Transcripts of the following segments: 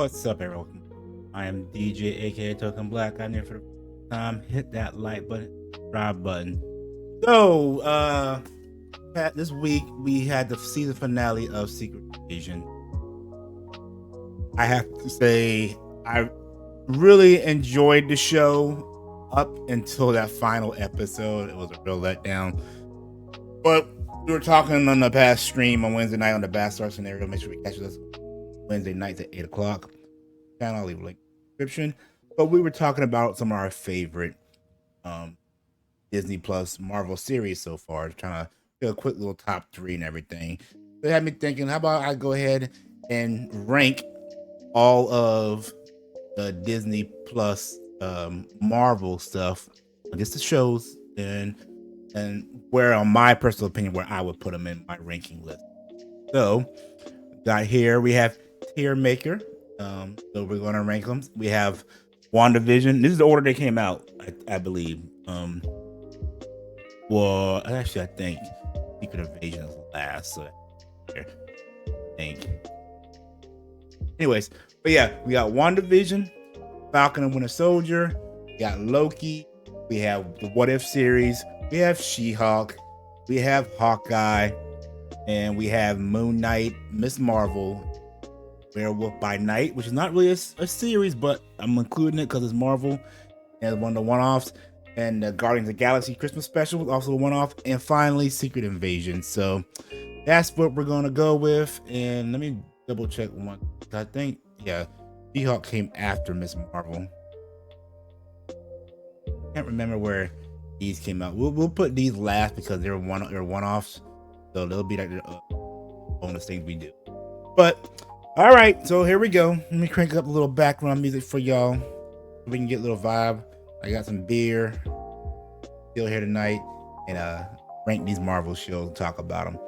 What's up, everyone? I am DJ, aka Token Black. I'm here for the first time. Hit that like button, subscribe button. So, this week we had the season finale of Secret Invasion. I have to say, I really enjoyed the show up until that final episode. It was a real letdown. But we were talking on the past stream on Wednesday night on the Bastard Scenario. Make sure we catch us Wednesday nights at 8 o'clock. I'll leave a link in the description. But we were talking about some of our favorite Disney Plus Marvel series so far, trying to do a quick little top 3 and everything. So it had me thinking, how about I go ahead and rank all of the Disney Plus Marvel stuff, I guess the shows, and where, on my personal opinion, where I would put them in my ranking list. So got here, we have Tier Maker. So we're going to rank them. We have WandaVision. This is the order they came out, I believe. Well, actually, I think Secret Invasion is last. So I think. Anyways, but yeah, we got WandaVision, Falcon and Winter Soldier. We got Loki. We have the What If series. We have She-Hulk. We have Hawkeye. And we have Moon Knight, Miss Marvel, Werewolf by Night, which is not really a series, but I'm including it because it's Marvel and one of the one-offs. And the Guardians of the Galaxy Christmas special was also a one-off. And finally, Secret Invasion. So that's what we're going to go with. And let me double check one. I think, yeah, She-Hulk came after Miss Marvel. Can't remember where these came out. We'll put these last because they're one-offs. So they'll be like the bonus things we do. But all right, so here we go. Let me crank up a little background music for y'all so we can get a little vibe. I got some beer still here tonight and rank these Marvel shows and talk about them.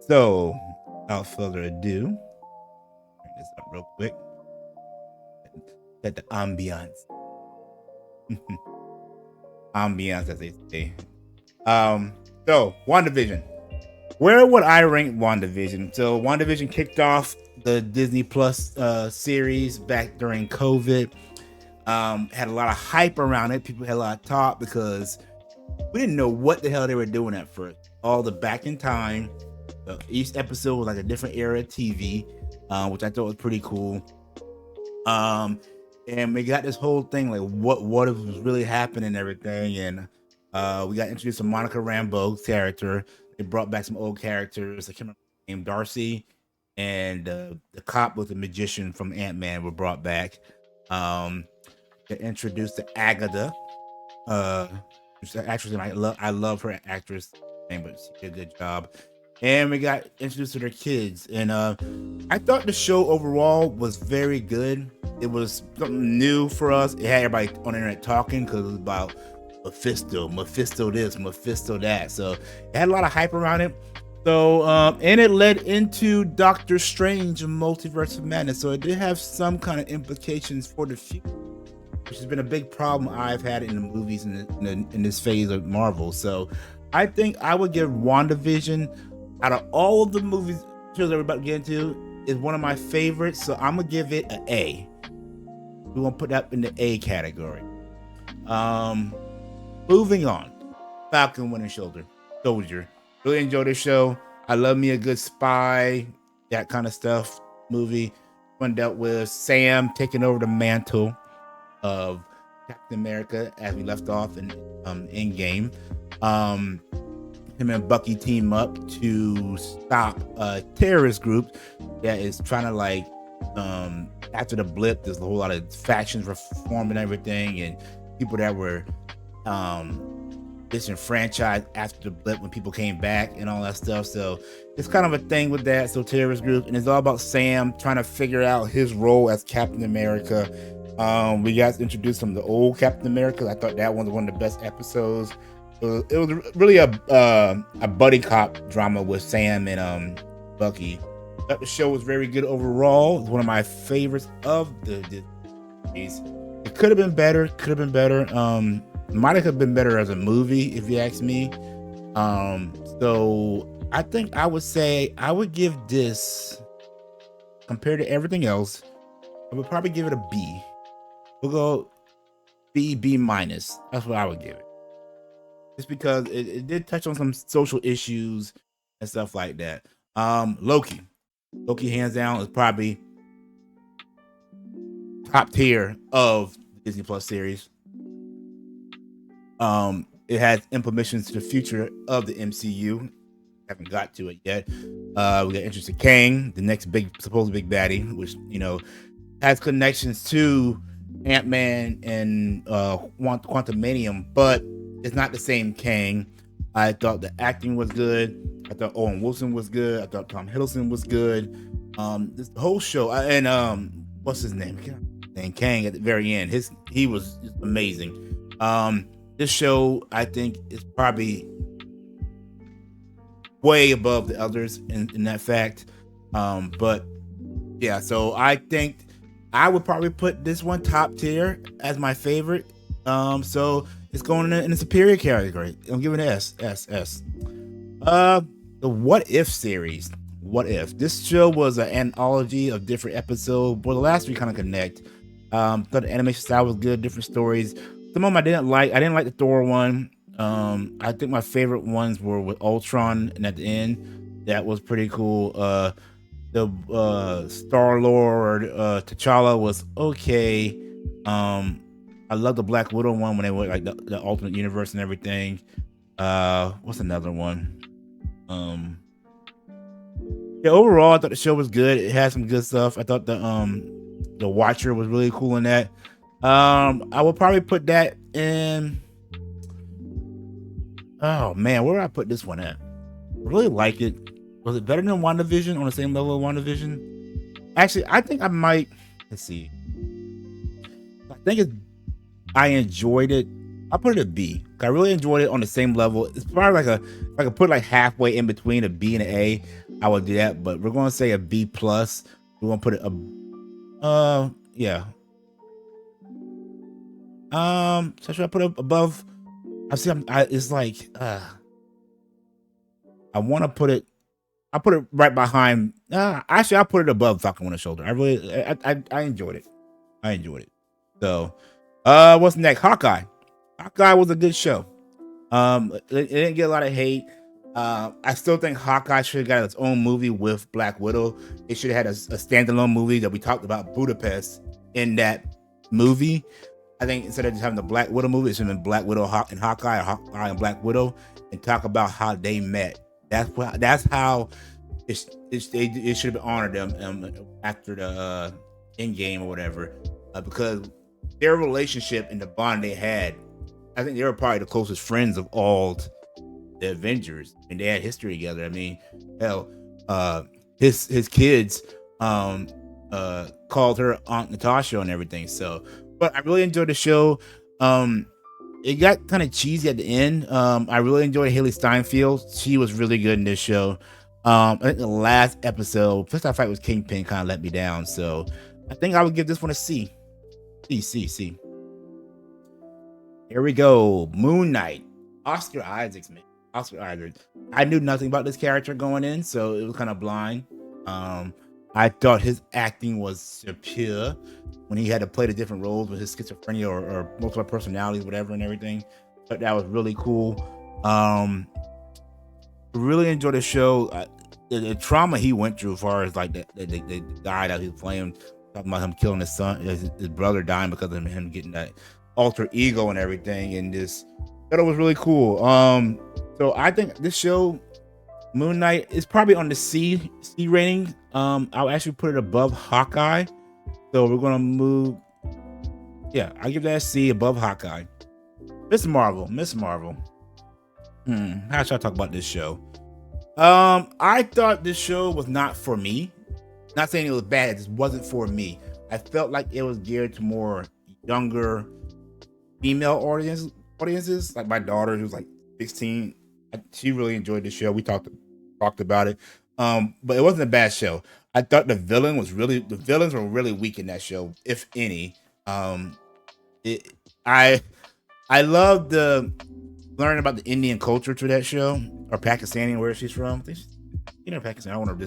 So without further ado, bring this up real quick. Set the ambiance. Ambiance, as they say. So WandaVision. Where would I rank WandaVision? So WandaVision kicked off the Disney Plus series back during COVID. Had a lot of hype around it. People had a lot of talk because we didn't know what the hell they were doing at first. All the back in time. Each episode was like a different era of TV, which I thought was pretty cool. And we got this whole thing like what was really happening and everything. And we got introduced to Monica Rambeau's character. They brought back some old characters. I can't remember the name, Darcy, and the cop with the magician from Ant-Man were brought back. They introduced to Agatha, actress, and I love her actress name, but she did a good job. And we got introduced to their kids, and I thought the show overall was very good. It was something new for us. It had everybody on the internet talking because it was about Mephisto this, Mephisto that. So it had a lot of hype around it. So and it led into Doctor Strange and Multiverse of Madness. So it did have some kind of implications for the future, which has been a big problem I've had in the movies in this phase of Marvel. So I think I would give WandaVision, out of all of the movies shows that we're about to get into, is one of my favorites. So I'm gonna give it an A. We're gonna put that in the A category. Moving on, Falcon Winter Soldier. Really enjoyed this show. I love me a good spy, that kind of stuff movie. One dealt with Sam taking over the mantle of Captain America as we left off in Endgame. Him and Bucky team up to stop a terrorist group that is trying to like after the blip, there's a whole lot of factions reforming everything, and people that were disenfranchised after the blip when people came back and all that stuff. So it's kind of a thing with that. So terrorist group, and it's all about Sam trying to figure out his role as Captain America. We got introduced from the old Captain America. I thought that one was one of the best episodes. It was really a buddy cop drama with Sam and Bucky. But the show was very good overall. It's one of my favorites of the series. It could have been better. Might have been better as a movie, if you ask me. So I think I would say I would give this, compared to everything else, I would probably give it a B. We'll go B minus. That's what I would give it. Just because it did touch on some social issues and stuff like that. Loki, hands down, is probably top tier of the Disney Plus series. It has implications to the future of the MCU. Haven't got to it yet. We got introduced to Kang, the next supposed big baddie, which has connections to Ant-Man and Quantumanium, but it's not the same Kang. I thought the acting was good. I thought Owen Wilson was good. I thought Tom Hiddleston was good. This whole show, and what's his name? And Kang at the very end, he was amazing. This show, I think, is probably way above the others in that fact. But yeah, so I think I would probably put this one top tier as my favorite. So it's going in the superior category. I'm giving it S. The What If series. What If? This show was an anthology of different episodes, but the last three kind of connect. Thought the animation style was good, different stories. Some of them I didn't like. I didn't like the Thor one. I think my favorite ones were with Ultron, and at the end, that was pretty cool. The Star-Lord, T'Challa was okay. I love the Black Widow one when they went like the alternate universe and everything. What's another one? Yeah, overall, I thought the show was good. It had some good stuff. I thought the Watcher was really cool in that. I will probably put that in. Oh man, where did I put this one at? I really like it. Was it better than WandaVision, on the same level of WandaVision? Actually, I think I might. Let's see. I enjoyed it. I'll put it a B. I really enjoyed it on the same level. It's probably like if I could put like halfway in between a B and an A, I would do that. But we're gonna say a B plus. We're gonna put it yeah. So should I put it above? It's like I want to put it. I put it right behind. Actually, I'll put it above Falcon Winter Soldier. I enjoyed it. I enjoyed it. So, what's next? Hawkeye. Hawkeye was a good show. It didn't get a lot of hate. I still think Hawkeye should have got its own movie with Black Widow. It should have had a standalone movie that we talked about Budapest in that movie. I think instead of just having the Black Widow movie, it should have been Black Widow and Hawkeye, or Hawkeye and Black Widow, and talk about how they met. That's how it should have honored them after the Endgame or whatever, because their relationship and the bond they had, I think they were probably the closest friends of all the Avengers, and they had history together. I mean, hell, his kids called her Aunt Natasha and everything. So, but I really enjoyed the show. It got kind of cheesy at the end. I really enjoyed Haley Steinfeld. She was really good in this show. I think the last episode, plus that fight with Kingpin, kind of let me down. So I think I would give this one a C. C. Here we go. Moon Knight. Oscar Isaacs, man. Oscar Isaacs. I knew nothing about this character going in, so it was kind of blind. I thought his acting was superior when he had to play the different roles with his schizophrenia or multiple personalities, whatever, and everything. But that was really cool. Really enjoyed the show. The trauma he went through, as far as like the guy that he was playing, talking about him killing his son, his brother dying because of him getting that alter ego and everything, and that was really cool. So I think this show, Moon Knight, is probably on the C rating. I'll actually put it above Hawkeye. So we're gonna move. Yeah, I give that a C, above Hawkeye. Miss Marvel. How should I talk about this show? I thought this show was not for me. Not saying it was bad, it just wasn't for me. I felt like it was geared to more younger female audiences. Like my daughter, who's like 16, she really enjoyed the show. We talked about it. But it wasn't a bad show. I thought the villains were really weak in that show, if any. I love the learning about the Indian culture through that show, or Pakistani, where she's from. I think she's, Pakistan. I don't want to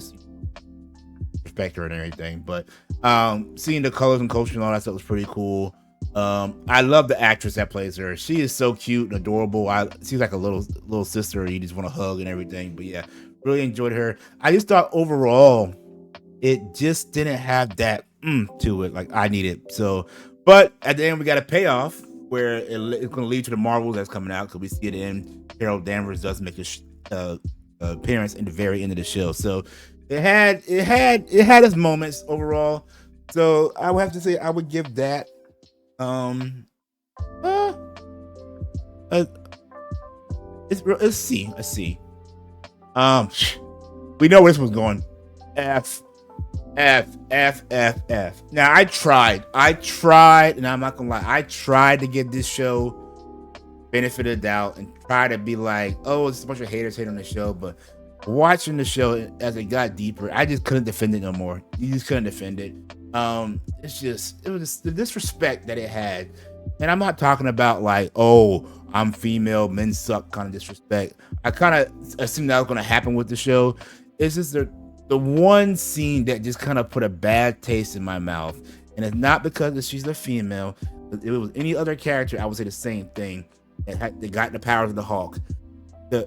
disrespect her and everything, but Seeing the colors and culture and all that stuff was pretty cool. I love the actress that plays her. She is so cute and adorable. She's like a little sister you just want to hug and everything. But yeah, really enjoyed her. I just thought overall it just didn't have that to it like I needed. So, but at the end we got a payoff where it's going to lead to the Marvels that's coming out because we see it in Carol Danvers does make a appearance in the very end of the show. So it had its moments overall. So I would have to say I would give that uh, uh it's C. We know where this was going. F. Now I tried, and I'm not gonna lie, I tried to give this show benefit of the doubt and try to be like, oh, it's a bunch of haters hate on the show, but watching the show as it got deeper, I just couldn't defend it no more. You just couldn't defend it. It was just the disrespect that it had. And I'm not talking about like, oh, I'm female, men suck kind of disrespect. I kind of assumed that was going to happen with the show. It's just the one scene that just kind of put a bad taste in my mouth. And it's not because she's a female. If it was any other character, I would say the same thing. They got the powers of the Hulk. The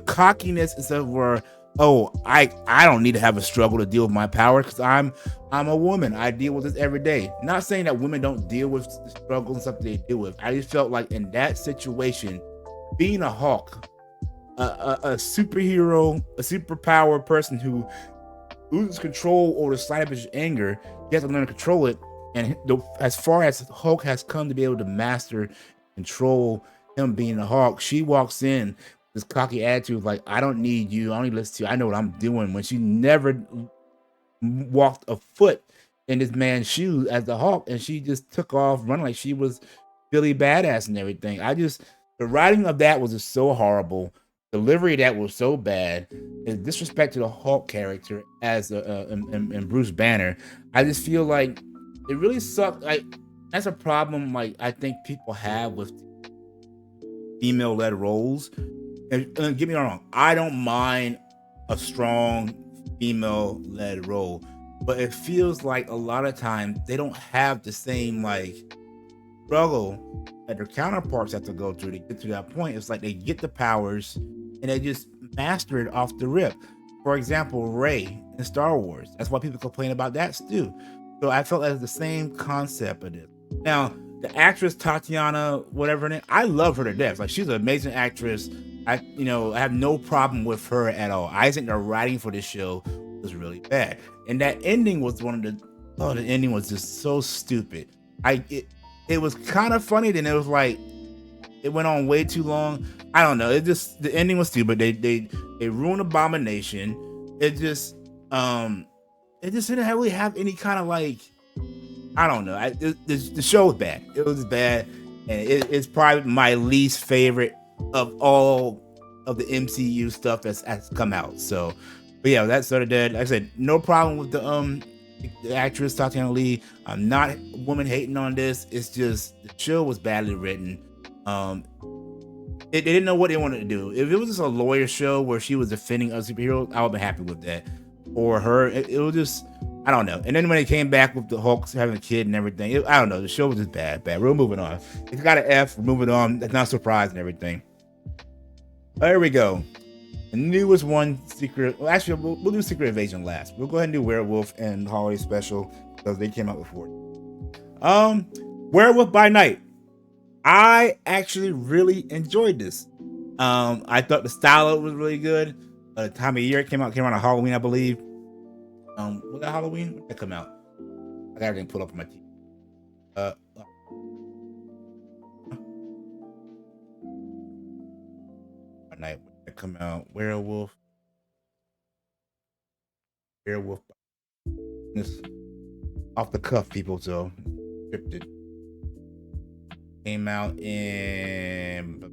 cockiness and stuff where, oh, I don't need to have a struggle to deal with my power because I'm a woman. I deal with this every day. Not saying that women don't deal with the struggles and stuff they deal with. I just felt like in that situation, being a Hulk, a superhero, a superpower person who loses control over the slight of his anger, he has to learn to control it. And as far as Hulk has come to be able to master, control him being a Hulk, she walks in this cocky attitude like, I don't need you, I don't need to listen to you, I know what I'm doing, when she never walked a foot in this man's shoes as the Hulk, and she just took off running like she was Billy Badass and everything. The writing of that was just so horrible. Delivery of that was so bad. It's disrespect to the Hulk character as and Bruce Banner. I just feel like it really sucked. Like, that's a problem like I think people have with female-led roles. And get me wrong, I don't mind a strong female-led role, but it feels like a lot of times they don't have the same like struggle that their counterparts have to go through to get to that point. It's like they get the powers and they just master it off the rip. For example, Rey in Star Wars. That's why people complain about that too. So I felt that's the same concept of it. Now, the actress Tatiana, whatever her name, I love her to death. Like, she's an amazing actress. I have no problem with her at all. I think the writing for this show was really bad, and that ending was the ending was just so stupid. It was kind of funny, then it was like it went on way too long. I don't know. The ending was stupid. They ruined Abomination. It just didn't really have any kind of like, I don't know. The show was bad. It was bad, and it's probably my least favorite of all of the MCU stuff that's come out. So, but yeah, that's sort of dead. Like I said, no problem with the actress Tatiana Lee. I'm not woman hating on this. It's just the show was badly written. They didn't know what they wanted to do. If it was just a lawyer show where she was defending other superheroes, I would be happy with that. Or her, it was just, I don't know. And then when it came back with the Hulk having a kid and everything, I don't know. The show was just bad. We're moving on. It's got an F. We're moving on. That's not surprising and everything. There we go. The newest one, Secret. Well, actually, we'll do Secret Invasion last. We'll go ahead and do Werewolf and Holiday Special because they came out before. Werewolf by Night. I actually really enjoyed this. I thought the style of it was really good. The time of year it came out on Halloween, I believe. Was that Halloween? When did that come out? I got everything pulled up on my TV. Night when that come out. Werewolf. This off the cuff, people. So scripted. Came out in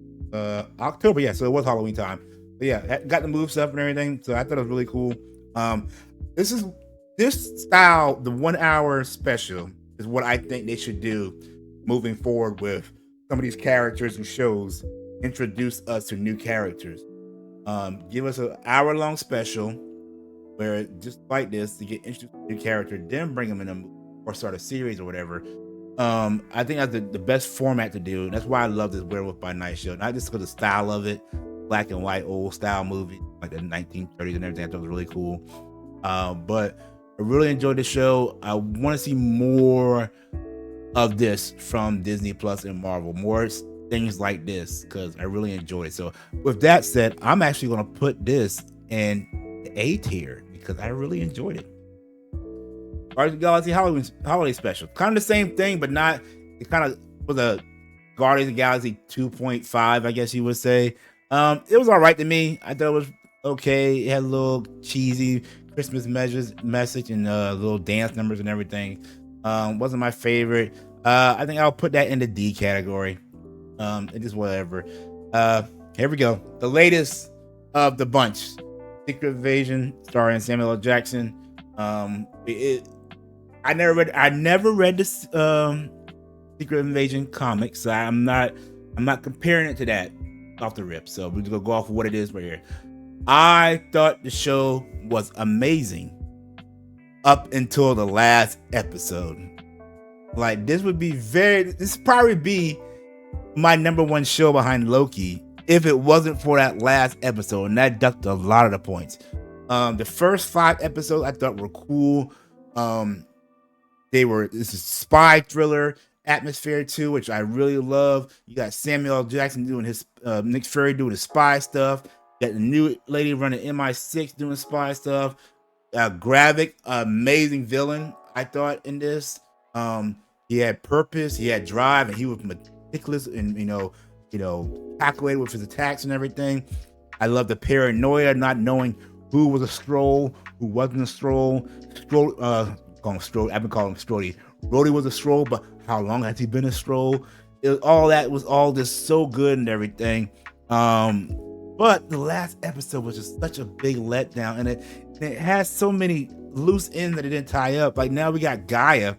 October. Yeah, so it was Halloween time. But yeah, got the move stuff and everything. So I thought it was really cool. This style, the 1 hour special, is what I think they should do moving forward with some of these characters and shows. Introduce us to new characters. Give us an hour-long special where just like this to get introduced to your character, then bring them in a movie or start a series or whatever. I think that's the best format to do. That's why I love this Werewolf by Night show. Not just because of the style of it, black and white old style movie like the 1930s and everything. I thought it was really cool. But I really enjoyed the show. I want to see more of this from Disney Plus and Marvel, more things like this, because I really enjoyed it. So with that said, I'm actually going to put this in the A tier because I really enjoyed it. Guardians of the Galaxy holiday special, kind of the same thing, but not. It kind of was a Guardians of the Galaxy 2.5, I guess you would say. It was all right to me. I thought it was okay. It had a little cheesy Christmas message and little dance numbers and everything. Wasn't my favorite. I think I'll put that in the D category. It is whatever. Here we go. The latest of the bunch, Secret Invasion, starring Samuel L. Jackson. I never read this Secret Invasion comics, so I'm not comparing it to that off the rip. So we're gonna go off of what it is right here. I thought the show was amazing up until the last episode. Like this probably be my number one show behind Loki if it wasn't for that last episode, and that ducked a lot of the points. The first 5 episodes I thought were cool. This is spy thriller atmosphere too, which I really love. You got Samuel L. Jackson doing his Nick Fury doing his spy stuff. You got the new lady running MI6 doing spy stuff. Gravik, amazing villain, I thought in this. He had purpose, he had drive, and he was meticulous and calculated with his attacks and everything. I love the paranoia, not knowing who was a Skrull, who wasn't a Skrull. I've been calling him Strody. Rhodey was a Skrull, but how long has he been a Skrull? All that was all just so good and everything. But the last episode was just such a big letdown, and it has so many loose ends that it didn't tie up. Like now we got Gaia,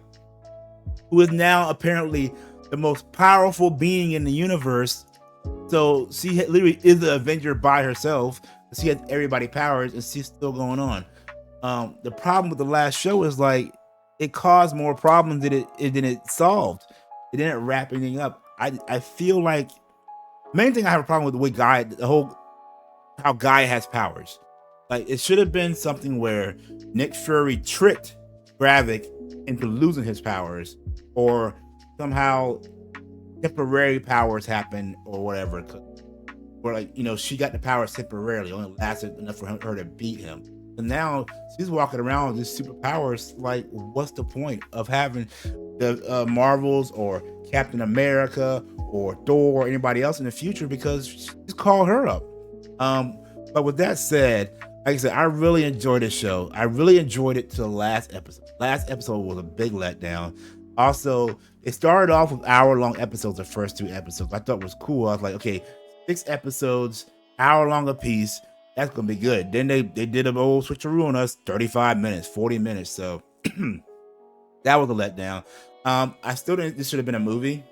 who is now apparently the most powerful being in the universe. So she literally is the Avenger by herself. She has everybody powers, and she's still going on. The problem with the last show is like it caused more problems than it solved. It didn't wrap anything up. I feel like main thing I have a problem with the way Gaia, how Gaia has powers. Like it should have been something where Nick Fury tricked Gravik into losing his powers, or somehow temporary powers happen or whatever. Or like she got the powers temporarily, only lasted enough for her to beat him. And now she's walking around with these superpowers. Like, what's the point of having the Marvels or Captain America or Thor or anybody else in the future? Because just call her up. But with that said, like I said, I really enjoyed this show. I really enjoyed it to the last episode. Last episode was a big letdown. Also, it started off with hour-long episodes, the first 2 episodes. I thought it was cool. I was like, okay, 6 episodes, hour-long a piece. That's going to be good. Then they did an old switcheroo on us, 35 minutes, 40 minutes. So that was a letdown. I still think this should have been a movie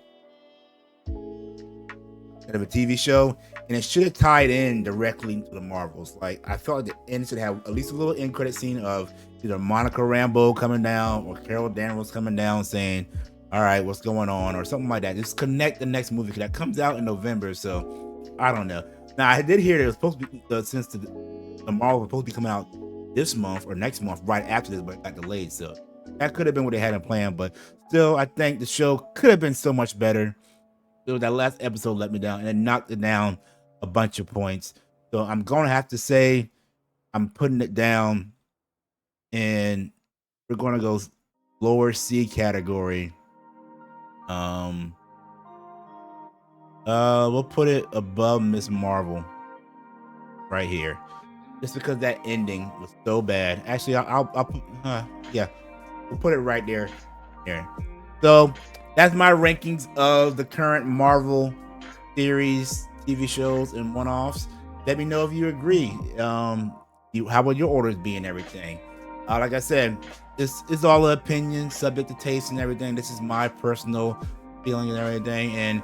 instead of a TV show. And it should have tied in directly into the Marvels. Like, I felt like the end should have at least a little end credit scene of either Monica Rambeau coming down or Carol Danvers coming down saying, all right, what's going on? Or something like that. Just connect the next movie, because that comes out in November. So, I don't know. Now, I did hear that it was supposed to be, since the Marvel was supposed to be coming out this month or next month, right after this, but it got delayed. So, that could have been what they had in plan. But still, I think the show could have been so much better. That last episode let me down, and it knocked it down a bunch of points. So I'm gonna have to say I'm putting it down, and we're gonna go lower C category. We'll put it above Miss Marvel right here, just because that ending was so bad. Actually, I'll put we'll put it right there. So that's my rankings of the current Marvel series, TV shows, and one-offs. Let me know if you agree. How will your orders be and everything? Like I said, it's all opinion, subject to taste and everything. This is my personal feeling and everything. And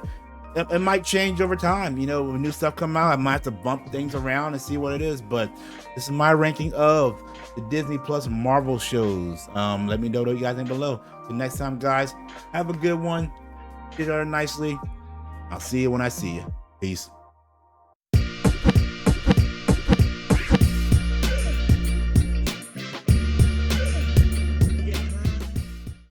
it might change over time. You know, when new stuff come out, I might have to bump things around and see what it is. But this is my ranking of the Disney Plus Marvel shows. Let me know what you guys think below. Till next time, guys, have a good one. Get her nicely. I'll see you when I see you. Peace.